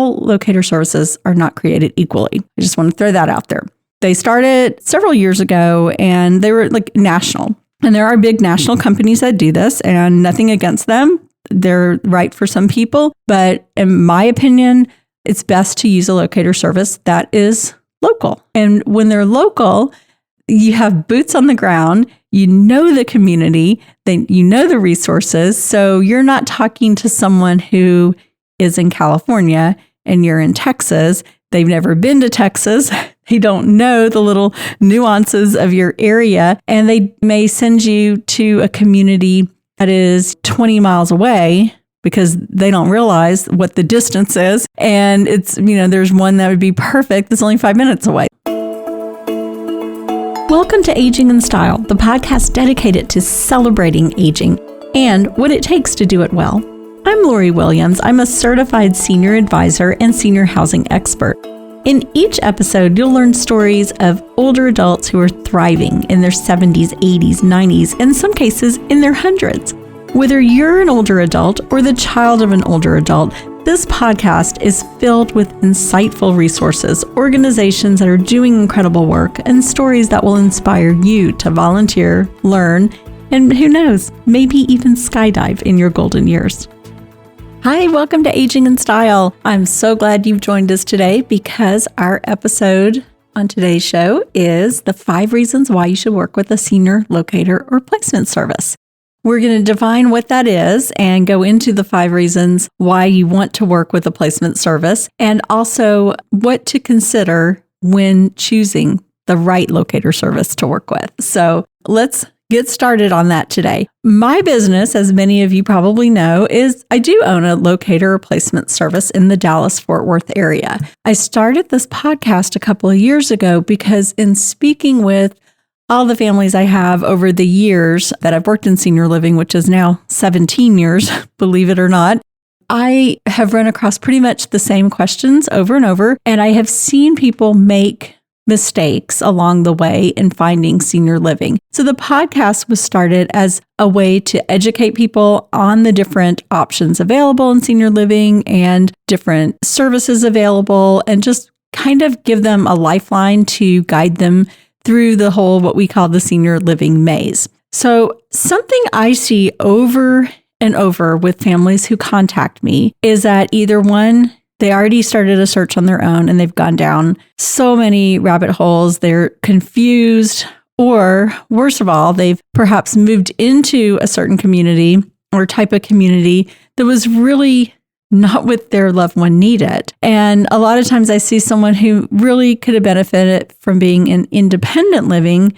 all locator services are not created equally. I just want to throw that out there. They started several years ago and they were like national. And there are big national companies that do this and nothing against them. They're right for some people. But in my opinion, it's best to use a locator service that is local. And when they're local, you have boots on the ground, you know the community, you know the resources. So you're not talking to someone who is in California and you're in Texas. They've never been to Texas. They don't know the little nuances of your area. And they may send you to a community that is 20 miles away because they don't realize what the distance is. And it's, there's one that would be perfect that's only 5 minutes away. Welcome to Aging in Style, the podcast dedicated to celebrating aging and what it takes to do it well. I'm Lori Williams. I'm a certified senior advisor and senior housing expert. In each episode, you'll learn stories of older adults who are thriving in their 70s, 80s, 90s, and in some cases in their hundreds. Whether you're an older adult or the child of an older adult, this podcast is filled with insightful resources, organizations that are doing incredible work, and stories that will inspire you to volunteer, learn, and who knows, maybe even skydive in your golden years. Hi, welcome to Aging in Style. I'm so glad you've joined us today because our episode on today's show is the 5 reasons why you should work with a senior locator or placement service. We're going to define what that is and go into the 5 reasons why you want to work with a placement service and also what to consider when choosing the right locator service to work with. So let's get started on that today. My business, as many of you probably know, is I do own a locator or placement service in the Dallas-Fort Worth area. I started this podcast a couple of years ago because in speaking with all the families I have over the years that I've worked in senior living, which is now 17 years, believe it or not, I have run across pretty much the same questions over and over, and I have seen people make mistakes along the way in finding senior living. So the podcast was started as a way to educate people on the different options available in senior living and different services available and just kind of give them a lifeline to guide them through the whole, what we call the senior living maze. So something I see over and over with families who contact me is that either one, they already started a search on their own and they've gone down so many rabbit holes. They're confused, or worst of all, they've perhaps moved into a certain community or type of community that was really not what their loved one needed. And a lot of times I see someone who really could have benefited from being in independent living,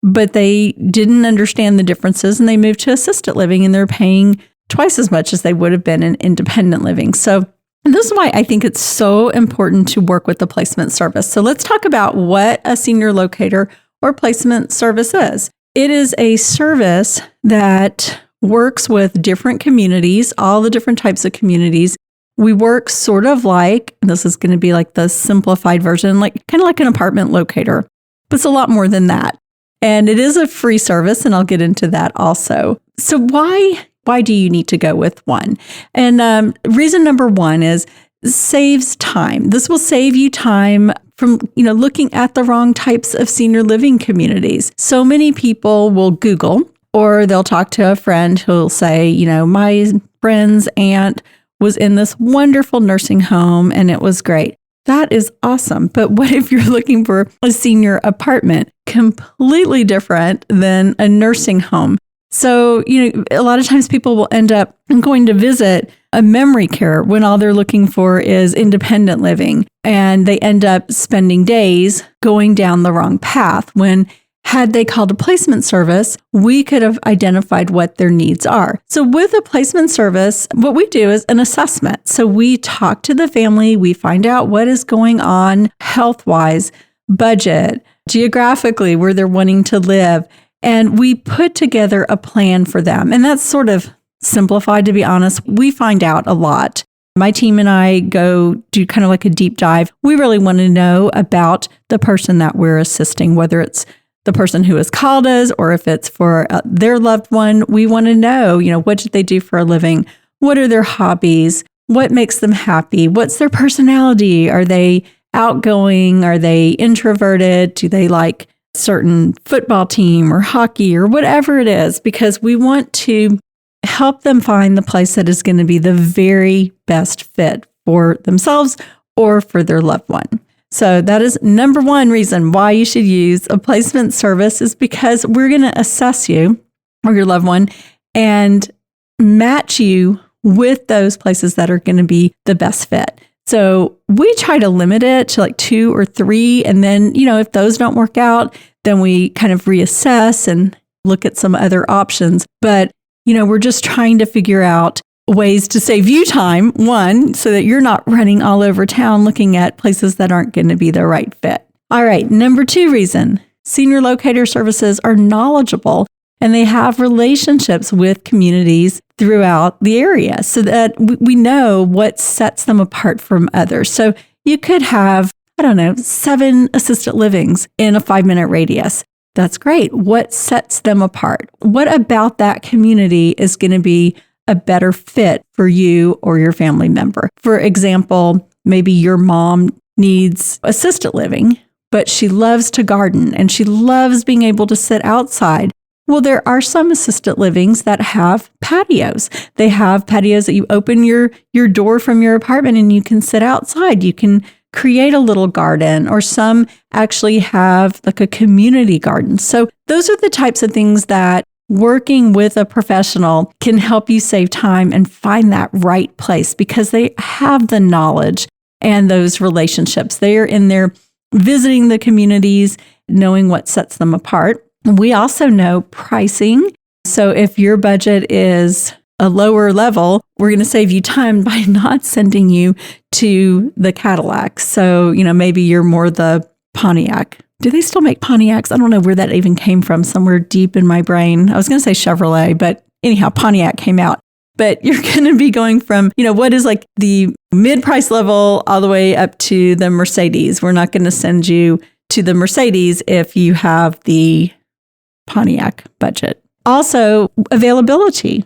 but they didn't understand the differences and they moved to assisted living and they're paying twice as much as they would have been in independent living. So this is why I think it's so important to work with the placement service. So let's talk about what a senior locator or placement service is. It is a service that works with different communities, all the different types of communities. We work sort of like, this is going to be like the simplified version, like kind of like an apartment locator, but it's a lot more than that. And it is a free service, and I'll get into that also. So why do you need to go with one? And reason number 1 is saves time. This will save you time from, looking at the wrong types of senior living communities. So many people will Google or they'll talk to a friend who'll say, my friend's aunt was in this wonderful nursing home and it was great. That is awesome. But what if you're looking for a senior apartment? Completely different than a nursing home. So, a lot of times people will end up going to visit a memory care when all they're looking for is independent living. And they end up spending days going down the wrong path when had they called a placement service, we could have identified what their needs are. So with a placement service, what we do is an assessment. So we talk to the family, we find out what is going on health-wise, budget, geographically, where they're wanting to live. And we put together a plan for them. And that's sort of simplified, to be honest. We find out a lot. My team and I go do kind of like a deep dive. We really want to know about the person that we're assisting, whether it's the person who has called us or if it's for their loved one. We want to know, what did they do for a living? What are their hobbies? what makes them happy? What's their personality? Are they outgoing? Are they introverted? Do they like a certain football team or hockey or whatever it is? Because we want to help them find the place that is going to be the very best fit for themselves or for their loved one. So that is number one reason why you should use a placement service, is because we're going to assess you or your loved one and match you with those places that are going to be the best fit. So we try to limit it to like 2 or 3. And then, if those don't work out, then we kind of reassess and look at some other options. But, we're just trying to figure out ways to save you time, one, so that you're not running all over town looking at places that aren't going to be the right fit. All right, number 2 reason, senior locator services are knowledgeable and they have relationships with communities throughout the area so that we know what sets them apart from others. So you could have, 7 assisted livings in a 5-minute radius. That's great. What sets them apart? What about that community is going to be a better fit for you or your family member? For example, maybe your mom needs assisted living, but she loves to garden and she loves being able to sit outside. Well, there are some assisted livings that have patios. They have patios that you open your door from your apartment and you can sit outside. You can create a little garden, or some actually have like a community garden. So those are the types of things that working with a professional can help you save time and find that right place, because they have the knowledge and those relationships. They are in there visiting the communities, knowing what sets them apart. We also know pricing. So if your budget is a lower level, we're going to save you time by not sending you to the Cadillac. So, maybe you're more the Pontiac. Do they still make Pontiacs? I don't know where that even came from, somewhere deep in my brain. I was going to say Chevrolet, but anyhow, Pontiac came out. But you're going to be going from, what is like the mid-price level all the way up to the Mercedes. We're not going to send you to the Mercedes if you have the Pontiac budget. Also, availability.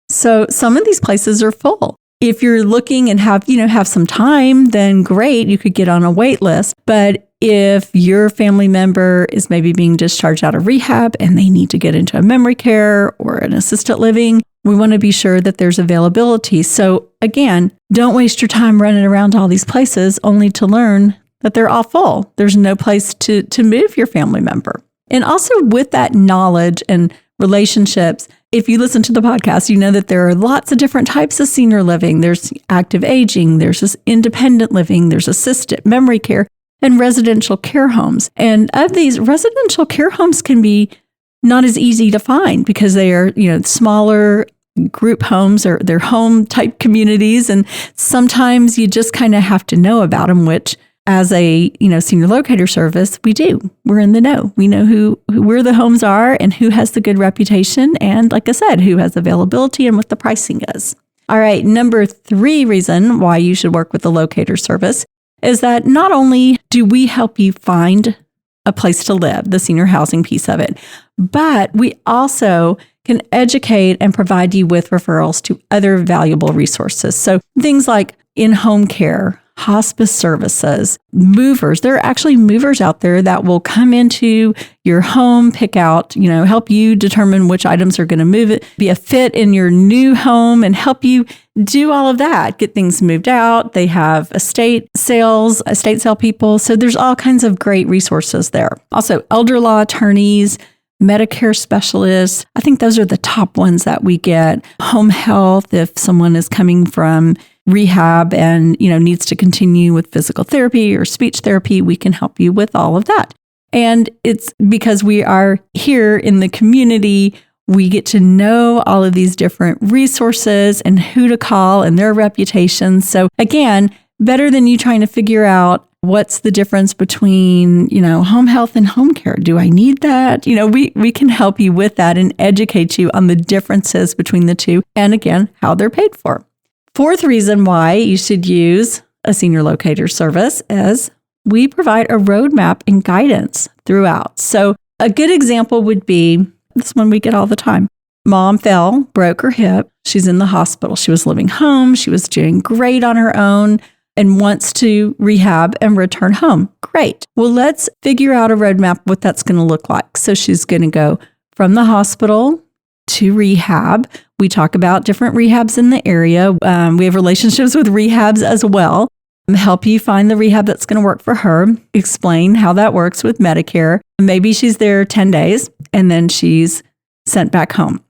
So some of these places are full. If you're looking and have some time, then great, you could get on a wait list. But if your family member is maybe being discharged out of rehab and they need to get into a memory care or an assisted living, we want to be sure that there's availability. So again, don't waste your time running around all these places only to learn that they're all full. There's no place to move your family member. And also with that knowledge and relationships, if you listen to the podcast, you know that there are lots of different types of senior living. There's active aging, there's this independent living, there's assisted memory care, and residential care homes. And of these, residential care homes can be not as easy to find because they are, smaller group homes, or they're home type communities. And sometimes you just kind of have to know about them, which as a, senior locator service, we do. We're in the know. We know where the homes are and who has the good reputation. And like I said, who has availability and what the pricing is. All right. Number 3 reason why you should work with the locator service is that not only do we help you find a place to live, the senior housing piece of it, but we also can educate and provide you with referrals to other valuable resources. So things like in-home care, hospice services, movers. There are actually movers out there that will come into your home, pick out, help you determine which items are going to move it, be a fit in your new home, and help you do all of that, get things moved out. They have estate sale people. So there's all kinds of great resources there. Also, elder law attorneys, Medicare specialists. I think those are the top ones that we get. Home health, if someone is coming from rehab and, needs to continue with physical therapy or speech therapy, we can help you with all of that. And it's because we are here in the community, we get to know all of these different resources and who to call and their reputations. So again, better than you trying to figure out what's the difference between, home health and home care. Do I need that? We can help you with that and educate you on the differences between the two. And again, how they're paid for. 4th reason why you should use a senior locator service is we provide a roadmap and guidance throughout. So a good example would be this one we get all the time. Mom fell, broke her hip. She's in the hospital. She was living home. She was doing great on her own and wants to rehab and return home. Great. Well, let's figure out a roadmap what that's going to look like. So she's going to go from the hospital to rehab. We talk about different rehabs in the area. We have relationships with rehabs as well. Help you find the rehab that's going to work for her. Explain how that works with Medicare. Maybe she's there 10 days and then she's sent back home.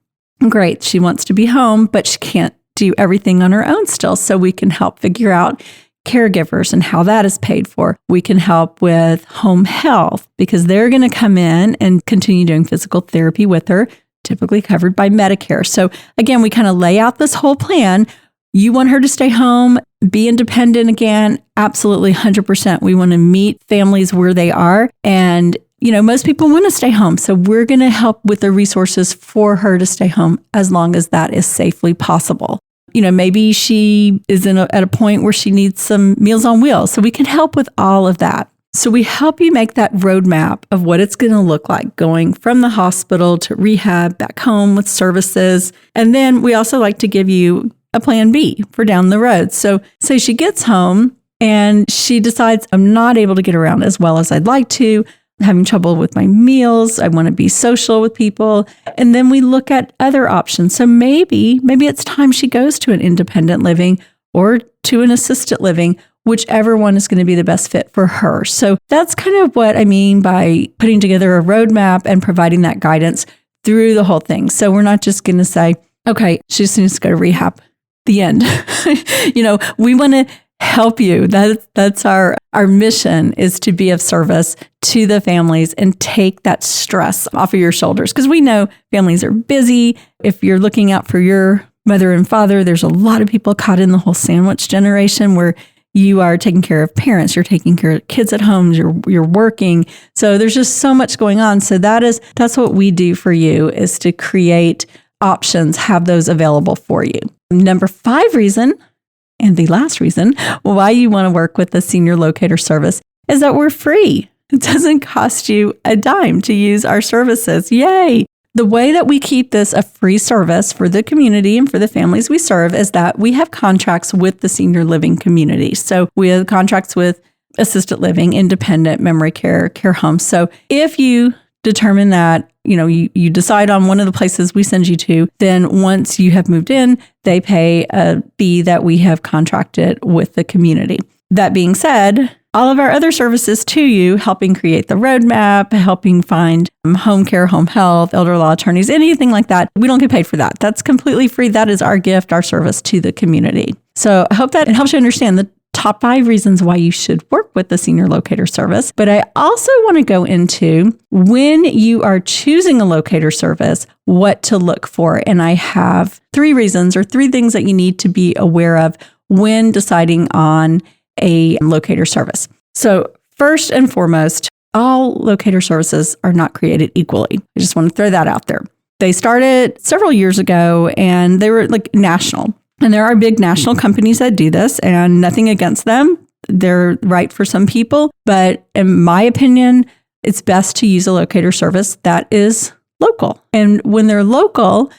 Great. She wants to be home, but she can't do everything on her own still. So we can help figure out caregivers and how that is paid for. We can help with home health because they're going to come in and continue doing physical therapy with her, typically covered by Medicare. So again, we kind of lay out this whole plan. You want her to stay home, be independent again. Absolutely 100%. We want to meet families where they are. And most people want to stay home. So we're going to help with the resources for her to stay home as long as that is safely possible. Maybe she is at a point where she needs some Meals on Wheels. So we can help with all of that. So we help you make that roadmap of what it's going to look like going from the hospital to rehab, back home with services. And then we also like to give you a plan B for down the road. So say she gets home and she decides, I'm not able to get around as well as I'd like to. I'm having trouble with my meals. I want to be social with people. And then we look at other options. So maybe it's time she goes to an independent living or to an assisted living, whichever one is going to be the best fit for her. So that's kind of what I mean by putting together a roadmap and providing that guidance through the whole thing. So we're not just going to say, okay, she just needs to go to rehab. The end. We want to help you. That's our mission, is to be of service to the families and take that stress off of your shoulders. Because we know families are busy. If you're looking out for your mother and father, there's a lot of people caught in the whole sandwich generation where you are taking care of parents, you're taking care of kids at home, you're working. So there's just so much going on. So that's what we do for you, is to create options, have those available for you. Number 5 reason, and the last reason why you want to work with the Senior Locator Service, is that we're free. It doesn't cost you a dime to use our services. Yay! The way that we keep this a free service for the community and for the families we serve is that we have contracts with the senior living community. So we have contracts with assisted living, independent, memory care, care homes. So if you determine that, you decide on one of the places we send you to, then once you have moved in, they pay a fee that we have contracted with the community. That being said, all of our other services to you, helping create the roadmap, helping find home care, home health, elder law attorneys, anything like that, we don't get paid for that. That's completely free. That is our gift, our service to the community. So I hope that it helps you understand the top 5 reasons why you should work with the Senior Locator Service. But I also want to go into, when you are choosing a locator service, what to look for. And I have 3 reasons, or 3 things that you need to be aware of when deciding on a locator service. So first and foremost, all locator services are not created equally. I just want to throw that out there. They started several years ago and they were national. And there are big national companies that do this, and nothing against them. They're right for some people. But in my opinion, it's best to use a locator service that is local. And when they're local,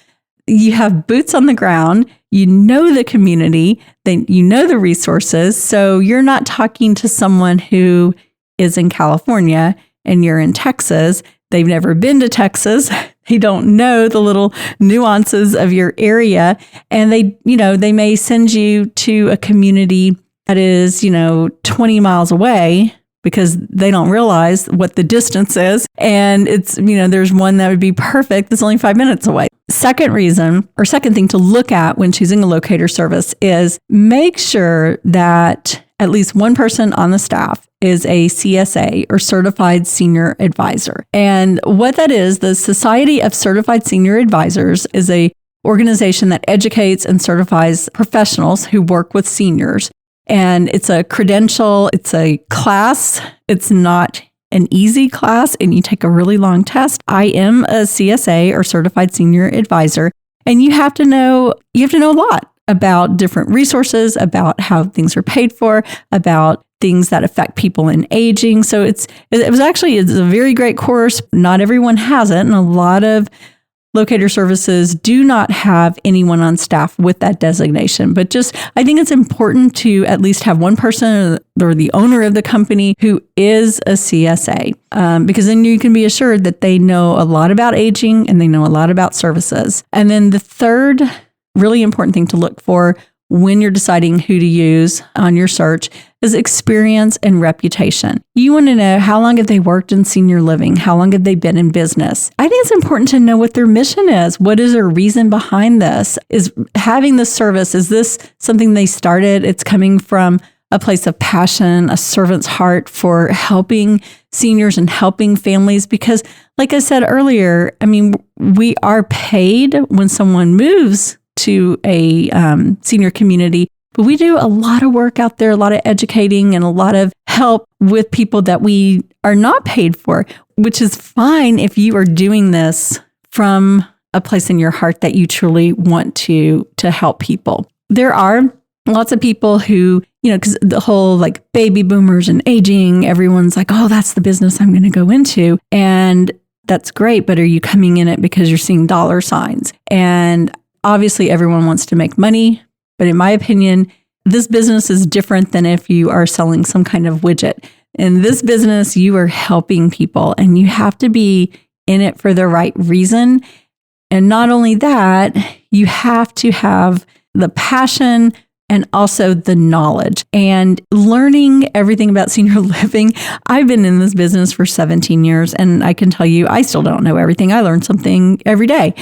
you have boots on the ground, you know the community, then you know the resources. So you're not talking to someone who is in California and you're in Texas. They've never been to Texas. They don't know the little nuances of your area. And they may send you to a community that is, 20 miles away because they don't realize what the distance is. And it's, there's one that would be perfect that's only 5 minutes away. Second thing to look at when choosing a locator service is make sure that at least one person on the staff is a CSA, or Certified Senior Advisor. And what that is, the Society of Certified Senior Advisors is a organization that educates and certifies professionals who work with seniors. And it's a credential, it's a class. It's not an easy class, and you take a really long test. I am a CSA, or Certified Senior Advisor, and you have to know a lot about different resources, about how things are paid for, about things that affect people in aging. So it's a very great course. Not everyone has it, and a lot of locator services do not have anyone on staff with that designation. But I think it's important to at least have one person or the owner of the company who is a CSA, because then you can be assured that they know a lot about aging and they know a lot about services. And then the third really important thing to look for when you're deciding who to use on your search is experience and reputation. You want to know, how long have they worked in senior living? How long have they been in business? I think it's important to know what their mission is. What is their reason behind this? Is having this service, is this something they started? It's coming from a place of passion, a servant's heart for helping seniors and helping families. Because like I said earlier, I mean, we are paid when someone moves to a senior community, but we do a lot of work out there, a lot of educating and a lot of help with people that we are not paid for, which is fine if you are doing this from a place in your heart that you truly want to help people. There are lots of people who, because the whole like baby boomers and aging, everyone's like, oh, that's the business I'm going to go into. And that's great, but are you coming in it because you're seeing dollar signs? And obviously, everyone wants to make money, but in my opinion, this business is different than if you are selling some kind of widget. In this business, you are helping people, and you have to be in it for the right reason. And not only that, you have to have the passion and also the knowledge and learning everything about senior living. I've been in this business for 17 years, and I can tell you, I still don't know everything. I learn something every day.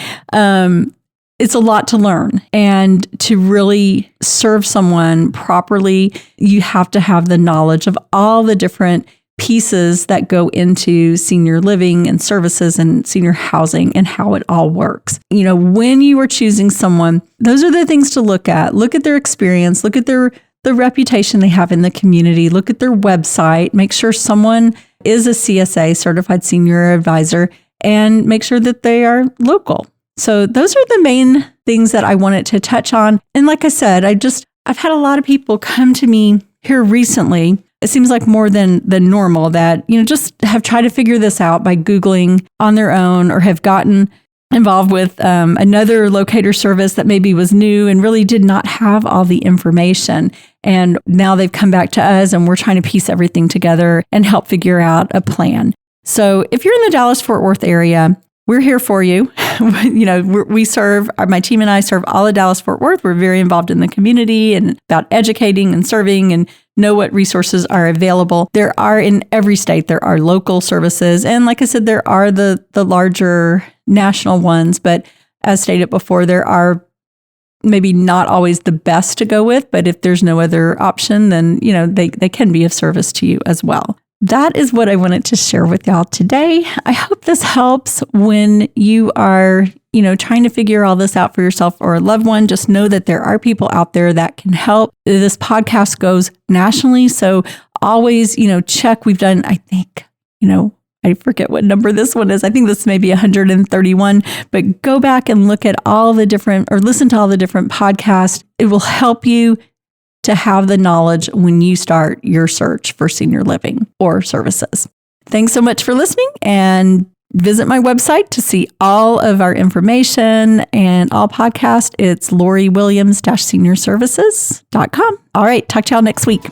It's a lot to learn, and to really serve someone properly, you have to have the knowledge of all the different pieces that go into senior living and services and senior housing and how it all works. When you are choosing someone, those are the things to look at. Look at their experience, look at the reputation they have in the community, look at their website, make sure someone is a CSA, Certified Senior Advisor, and make sure that they are local. So those are the main things that I wanted to touch on. And like I said, I've had a lot of people come to me here recently. It seems like more than normal that, just have tried to figure this out by Googling on their own, or have gotten involved with another locator service that maybe was new and really did not have all the information. And now they've come back to us, and we're trying to piece everything together and help figure out a plan. So if you're in the Dallas-Fort Worth area, we're here for you. We serve, my team and I serve all of Dallas-Fort Worth. We're very involved in the community and about educating and serving and know what resources are available. There are in every state, there are local services. And like I said, there are the larger national ones. But as stated before, there are maybe not always the best to go with. But if there's no other option, then, they can be of service to you as well. That is what I wanted to share with y'all today. I hope this helps when you are, trying to figure all this out for yourself or a loved one. Just know that there are people out there that can help. This podcast goes nationally. So always, check. We've done, I think, I forget what number this one is. I think this may be 131, but go back and look at all the different, or listen to all the different podcasts. It will help you to have the knowledge when you start your search for senior living or services. Thanks so much for listening, and visit my website to see all of our information and all podcasts. It's LoriWilliams-seniorservices.com. All right, talk to y'all next week.